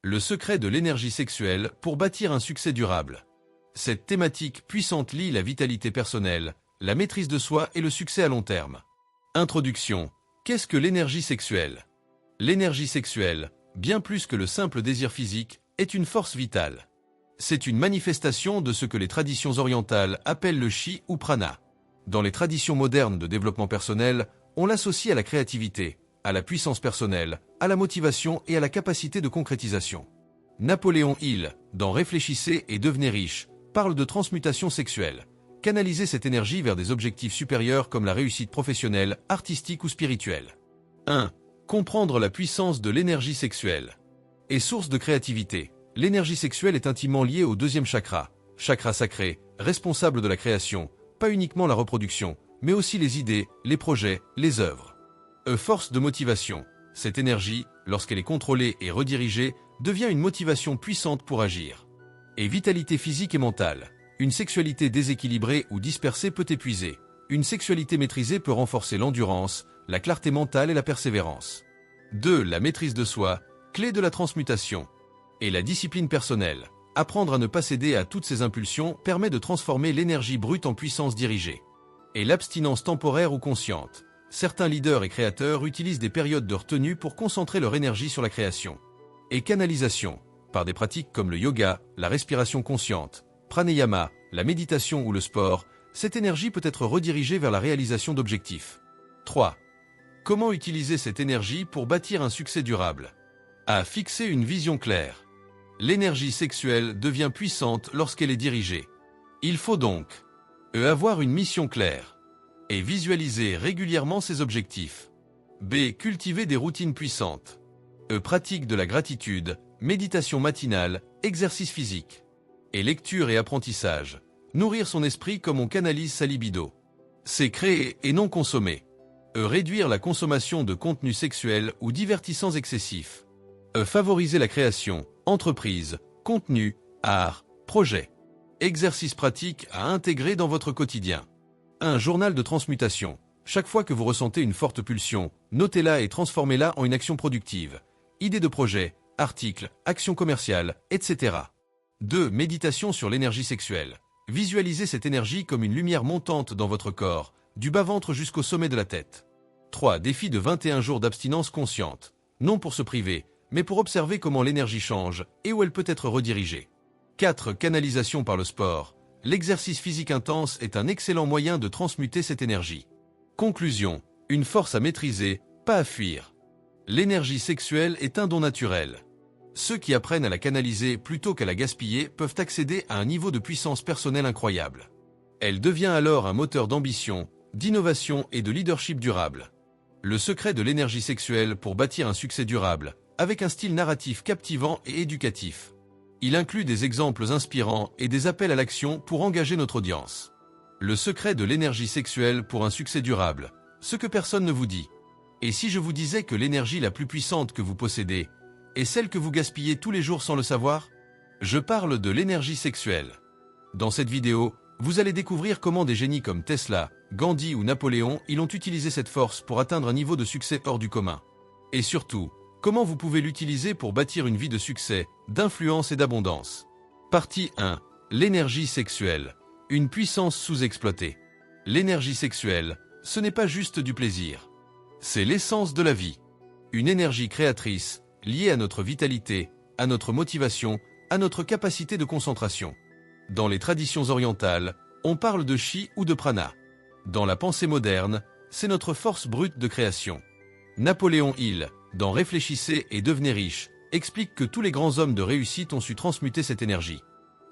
Le secret de l'énergie sexuelle pour bâtir un succès durable. Cette thématique puissante lie la vitalité personnelle, la maîtrise de soi et le succès à long terme. Introduction. Qu'est-ce que l'énergie sexuelle? L'énergie sexuelle, bien plus que le simple désir physique, est une force vitale. C'est une manifestation de ce que les traditions orientales appellent le chi ou prana. Dans les traditions modernes de développement personnel, on l'associe à la créativité, à la puissance personnelle, à la motivation et à la capacité de concrétisation. Napoléon Hill, dans Réfléchissez et devenez riche, parle de transmutation sexuelle. Canaliser cette énergie vers des objectifs supérieurs comme la réussite professionnelle, artistique ou spirituelle. 1. Comprendre la puissance de l'énergie sexuelle. Et source de créativité. L'énergie sexuelle est intimement liée au deuxième chakra, chakra sacré, responsable de la création, pas uniquement la reproduction, mais aussi les idées, les projets, les œuvres. Force de motivation. Cette énergie, lorsqu'elle est contrôlée et redirigée, devient une motivation puissante pour agir. Et vitalité physique et mentale. Une sexualité déséquilibrée ou dispersée peut épuiser. Une sexualité maîtrisée peut renforcer l'endurance, la clarté mentale et la persévérance. 2. La maîtrise de soi, clé de la transmutation. Et la discipline personnelle. Apprendre à ne pas céder à toutes ces impulsions permet de transformer l'énergie brute en puissance dirigée. Et l'abstinence temporaire ou consciente. Certains leaders et créateurs utilisent des périodes de retenue pour concentrer leur énergie sur la création. Et canalisation. Par des pratiques comme le yoga, la respiration consciente, pranayama, la méditation ou le sport, cette énergie peut être redirigée vers la réalisation d'objectifs. 3. Comment utiliser cette énergie pour bâtir un succès durable? À fixer une vision claire. L'énergie sexuelle devient puissante lorsqu'elle est dirigée. Il faut donc avoir une mission claire et visualiser régulièrement ses objectifs. B. Cultiver des routines puissantes. Pratique de la gratitude, méditation matinale, exercice physique. Et lecture et apprentissage. Nourrir son esprit comme on canalise sa libido. C'est créer et non consommer. Réduire la consommation de contenus sexuels ou divertissants excessifs. Favoriser la création, entreprise, contenu, art, projet. Exercice pratique à intégrer dans votre quotidien. Un journal de transmutation. Chaque fois que vous ressentez une forte pulsion, notez-la et transformez-la en une action productive. Idées de projet, articles, actions commerciales, etc. 2. Méditation sur l'énergie sexuelle. Visualisez cette énergie comme une lumière montante dans votre corps, du bas-ventre jusqu'au sommet de la tête. 3. Défi de 21 jours d'abstinence consciente. Non pour se priver, mais pour observer comment l'énergie change et où elle peut être redirigée. 4. Canalisation par le sport. L'exercice physique intense est un excellent moyen de transmuter cette énergie. Conclusion. Une force à maîtriser, pas à fuir. L'énergie sexuelle est un don naturel. Ceux qui apprennent à la canaliser plutôt qu'à la gaspiller peuvent accéder à un niveau de puissance personnelle incroyable. Elle devient alors un moteur d'ambition, d'innovation et de leadership durable. Le secret de l'énergie sexuelle pour bâtir un succès durable, avec un style narratif captivant et éducatif. Il inclut des exemples inspirants et des appels à l'action pour engager notre audience. Le secret de l'énergie sexuelle pour un succès durable, ce que personne ne vous dit. Et si je vous disais que l'énergie la plus puissante que vous possédez est celle que vous gaspillez tous les jours sans le savoir? Je parle de l'énergie sexuelle. Dans cette vidéo, vous allez découvrir comment des génies comme Tesla, Gandhi ou Napoléon ont utilisé cette force pour atteindre un niveau de succès hors du commun. Et surtout, comment vous pouvez l'utiliser pour bâtir une vie de succès, d'influence et d'abondance. Partie 1. L'énergie sexuelle. Une puissance sous-exploitée. L'énergie sexuelle, ce n'est pas juste du plaisir. C'est l'essence de la vie. Une énergie créatrice, liée à notre vitalité, à notre motivation, à notre capacité de concentration. Dans les traditions orientales, on parle de chi ou de prana. Dans la pensée moderne, c'est notre force brute de création. Napoléon Hill, dans Réfléchissez et devenez riche, explique que tous les grands hommes de réussite ont su transmuter cette énergie.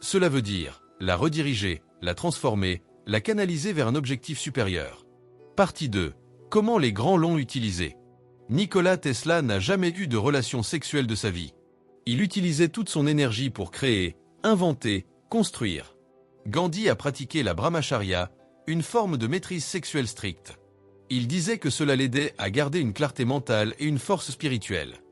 Cela veut dire la rediriger, la transformer, la canaliser vers un objectif supérieur. Partie 2. Comment les grands l'ont utilisé. Nikola Tesla n'a jamais eu de relation sexuelle de sa vie. Il utilisait toute son énergie pour créer, inventer, construire. Gandhi a pratiqué la brahmacharya, une forme de maîtrise sexuelle stricte. Il disait que cela l'aidait à garder une clarté mentale et une force spirituelle.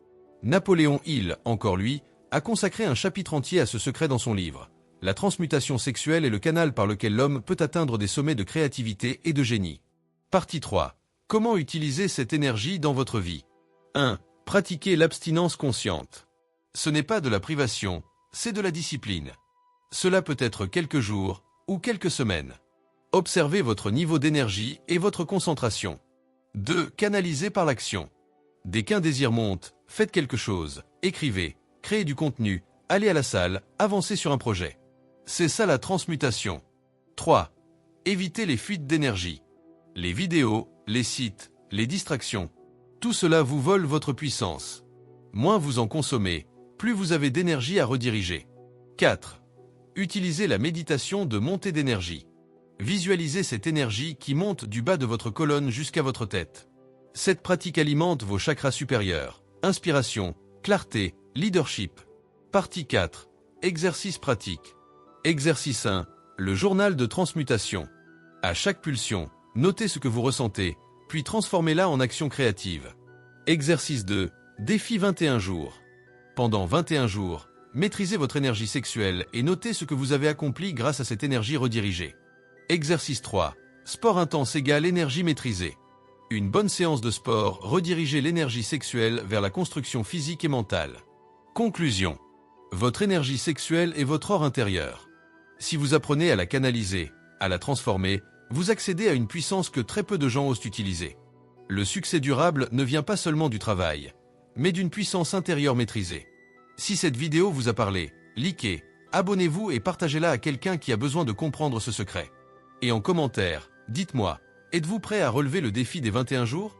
Napoléon Hill, encore lui, a consacré un chapitre entier à ce secret dans son livre. La transmutation sexuelle est le canal par lequel l'homme peut atteindre des sommets de créativité et de génie. Partie 3. Comment utiliser cette énergie dans votre vie? 1. Pratiquer l'abstinence consciente. Ce n'est pas de la privation, c'est de la discipline. Cela peut être quelques jours ou quelques semaines. Observez votre niveau d'énergie et votre concentration. 2. Canalisez par l'action. Dès qu'un désir monte, faites quelque chose, écrivez, créez du contenu, allez à la salle, avancez sur un projet. C'est ça la transmutation. 3. Évitez les fuites d'énergie. Les vidéos, les sites, les distractions. Tout cela vous vole votre puissance. Moins vous en consommez, plus vous avez d'énergie à rediriger. 4. Utilisez la méditation de montée d'énergie. Visualisez cette énergie qui monte du bas de votre colonne jusqu'à votre tête. Cette pratique alimente vos chakras supérieurs. Inspiration, clarté, leadership. Partie 4. Exercice pratique. Exercice 1. Le journal de transmutation. À chaque pulsion, notez ce que vous ressentez, puis transformez-la en action créative. Exercice 2. Défi 21 jours. Pendant 21 jours, maîtrisez votre énergie sexuelle et notez ce que vous avez accompli grâce à cette énergie redirigée. Exercice 3. Sport intense égale énergie maîtrisée. Une bonne séance de sport redirigez l'énergie sexuelle vers la construction physique et mentale. Conclusion. Votre énergie sexuelle est votre or intérieur. Si vous apprenez à la canaliser, à la transformer, vous accédez à une puissance que très peu de gens osent utiliser. Le succès durable ne vient pas seulement du travail, mais d'une puissance intérieure maîtrisée. Si cette vidéo vous a parlé, likez, abonnez-vous et partagez-la à quelqu'un qui a besoin de comprendre ce secret. Et en commentaire, dites-moi, êtes-vous prêt à relever le défi des 21 jours ?